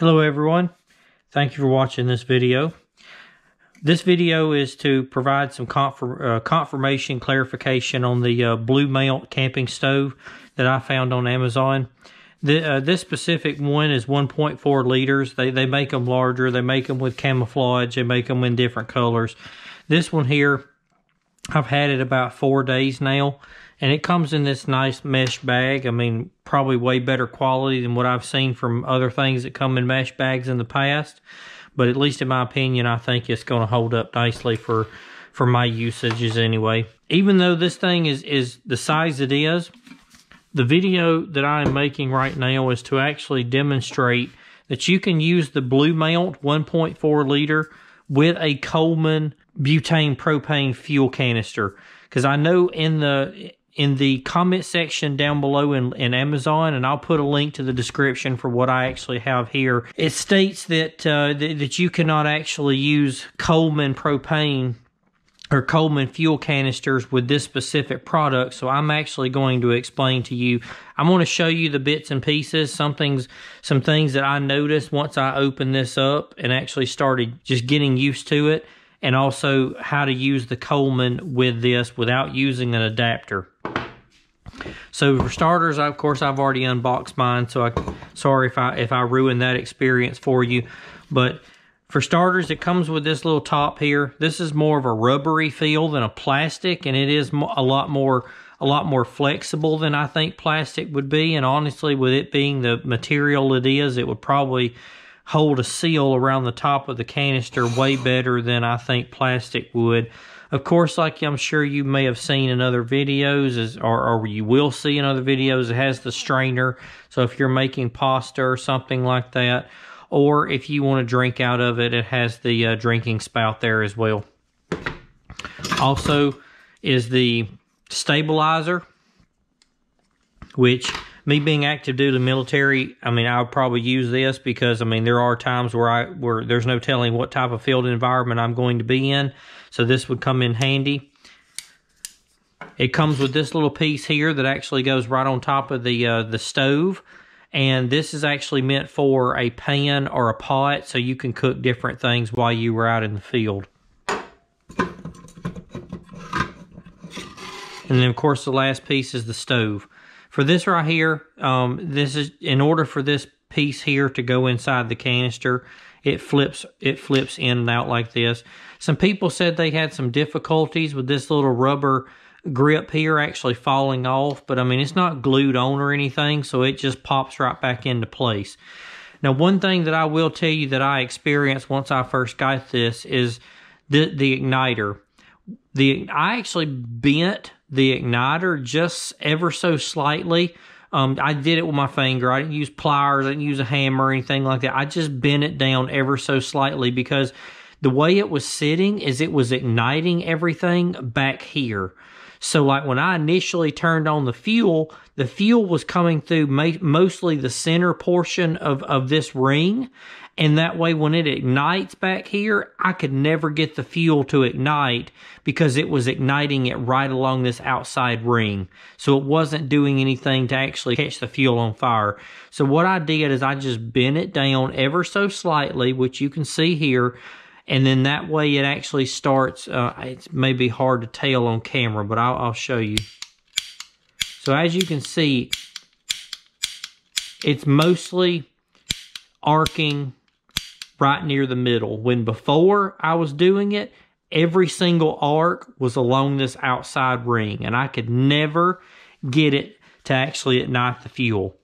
Hello everyone, thank you for watching this video. This video is to provide some confirmation clarification on the Bluu Mount camping stove that I found on Amazon. This specific one is 1.4 liters. They make them larger, they make them with camouflage, they make them in different colors. This one here, I've had it about 4 days now, and it comes in this nice mesh bag. I mean, probably way better quality than what I've seen from other things that come in mesh bags in the past. But at least in my opinion, I think it's going to hold up nicely for my usages anyway. Even though this thing is the size it is, the video that I am making right now is to actually demonstrate that you can use the Bluu Mount 1.4 liter with a Coleman butane propane fuel canister. Because I know in the comment section down below in Amazon, and I'll put a link to the description for what I actually have here, it states that that you cannot actually use Coleman propane or Coleman fuel canisters with this specific product. So I'm actually going to explain to you. I'm going to show you the bits and pieces, some things that I noticed once I opened this up and actually started just getting used to it, and also how to use the Coleman with this without using an adapter. So for starters, of course, I've already unboxed mine, so sorry if I ruined that experience for you. But for starters, it comes with this little top here. This is more of a rubbery feel than a plastic, and it is a lot more flexible than I think plastic would be. And honestly, with it being the material it is, it would probably hold a seal around the top of the canister way better than I think plastic would. Of course, like I'm sure you may have seen in other videos, or you will see in other videos, it has the strainer. So if you're making pasta or something like that, or if you want to drink out of it, it has the drinking spout there as well. Also is the stabilizer, which, me being active duty military, I mean, I'll probably use this because, I mean, there are times where there's no telling what type of field environment I'm going to be in. So this would come in handy. It comes with this little piece here that actually goes right on top of the stove. And this is actually meant for a pan or a pot, so you can cook different things while you were out in the field. And then, of course, the last piece is the stove. For this right here, this is, in order for this piece here to go inside the canister, it flips in and out like this. Some people said they had some difficulties with this little rubber grip here actually falling off, but I mean, it's not glued on or anything, so it just pops right back into place. Now, one thing that I will tell you that I experienced once I first got this is the igniter. I actually bent the igniter just ever so slightly. I did it with my finger. I didn't use pliers, I didn't use a hammer or anything like that. I just bent it down ever so slightly because the way it was sitting is it was igniting everything back here. So like when I initially turned on the fuel was coming through mostly the center portion of this ring. And that way when it ignites back here, I could never get the fuel to ignite because it was igniting it right along this outside ring. So it wasn't doing anything to actually catch the fuel on fire. So what I did is I just bent it down ever so slightly, which you can see here. And then that way it actually starts, it's maybe hard to tell on camera, but I'll show you. So as you can see, it's mostly arcing right near the middle. When before I was doing it, every single arc was along this outside ring, and I could never get it to actually ignite the fuel.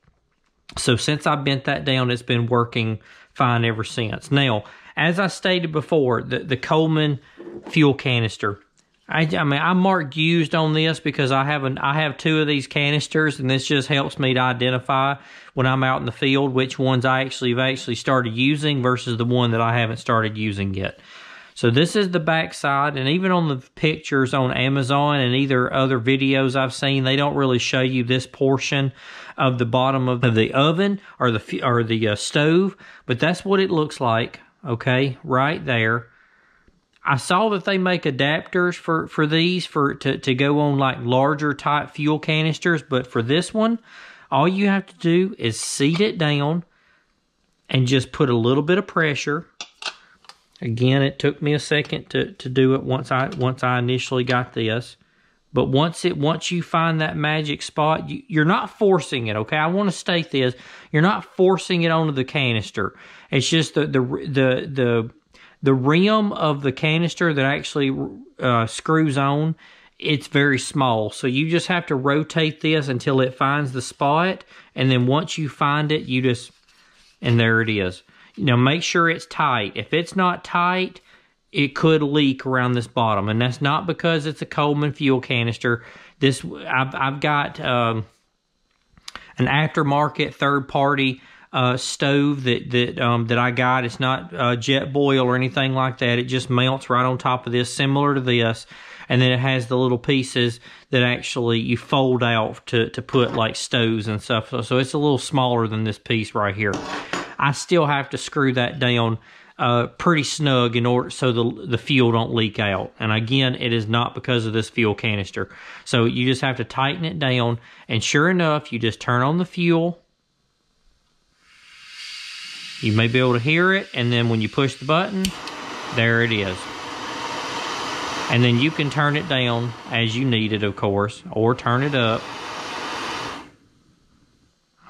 So since I bent that down, it's been working fine ever since. Now, as I stated before, the Coleman fuel canister. I mean, I marked used on this because I have 2 of these canisters, and this just helps me to identify when I'm out in the field which ones I've actually started using versus the one that I haven't started using yet. So this is the back side, and even on the pictures on Amazon and either other videos I've seen, they don't really show you this portion of the bottom of the oven or the stove, but that's what it looks like. Okay, right there. I saw that they make adapters for these to go on like larger type fuel canisters, but for this one, all you have to do is seat it down, and just put a little bit of pressure. Again, it took me a second to do it once I initially got this. But once you find that magic spot, you're not forcing it, okay? I want to state this. You're not forcing it onto the canister. It's just the rim of the canister that actually screws on, it's very small. So you just have to rotate this until it finds the spot. And then once you find it, and there it is. Now make sure it's tight. If it's not tight, it could leak around this bottom. And that's not because it's a Coleman fuel canister. I've got an aftermarket third-party stove that I got. It's not jet boil or anything like that. It just mounts right on top of this, similar to this. And then it has the little pieces that actually you fold out to put like stoves and stuff. So it's a little smaller than this piece right here. I still have to screw that down pretty snug in order so the fuel don't leak out. And again, it is not because of this fuel canister. So you just have to tighten it down. And sure enough, you just turn on the fuel. You may be able to hear it. And then when you push the button, there it is. And then you can turn it down as you need it, of course, or turn it up.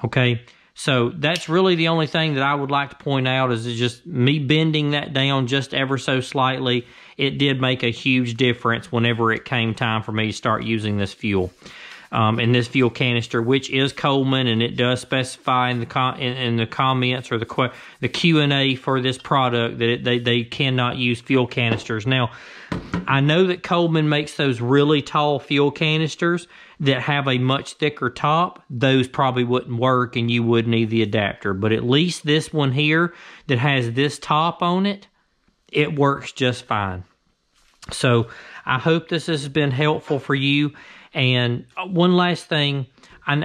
Okay, so that's really the only thing that I would like to point out is just me bending that down just ever so slightly. It did make a huge difference whenever it came time for me to start using this fuel. And this fuel canister, which is Coleman, and it does specify in the comments or the Q&A for this product that they cannot use fuel canisters. Now, I know that Coleman makes those really tall fuel canisters that have a much thicker top. Those probably wouldn't work, and you would need the adapter. But at least this one here that has this top on it, it works just fine. So I hope this has been helpful for you. And one last thing,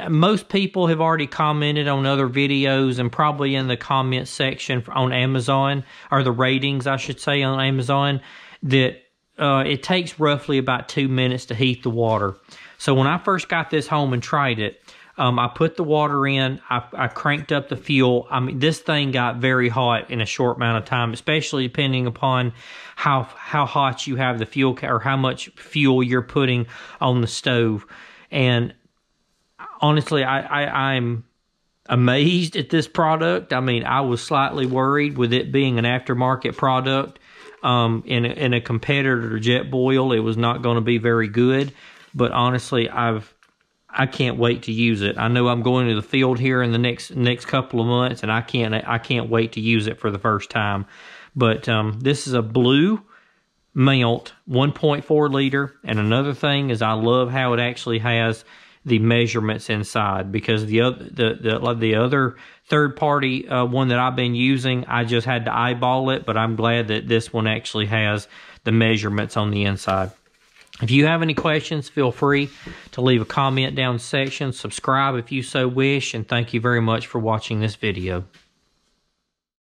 most people have already commented on other videos and probably in the comments section on Amazon, or the ratings, I should say, on Amazon, that it takes roughly about 2 minutes to heat the water. So when I first got this home and tried it, I put the water in, I cranked up the fuel. I mean, this thing got very hot in a short amount of time, especially depending upon how hot you have the fuel, or how much fuel you're putting on the stove. And honestly, I'm amazed at this product. I mean, I was slightly worried with it being an aftermarket product. In a competitor to jet boil, it was not going to be very good. But honestly, I can't wait to use it. I know I'm going to the field here in the next couple of months, and I can't wait to use it for the first time. But this is a Bluu Mount 1.4 liter, and another thing is I love how it actually has the measurements inside, because the other third-party one that I've been using, I just had to eyeball it, but I'm glad that this one actually has the measurements on the inside. If you have any questions, feel free to leave a comment down section. Subscribe if you so wish, and thank you very much for watching this video.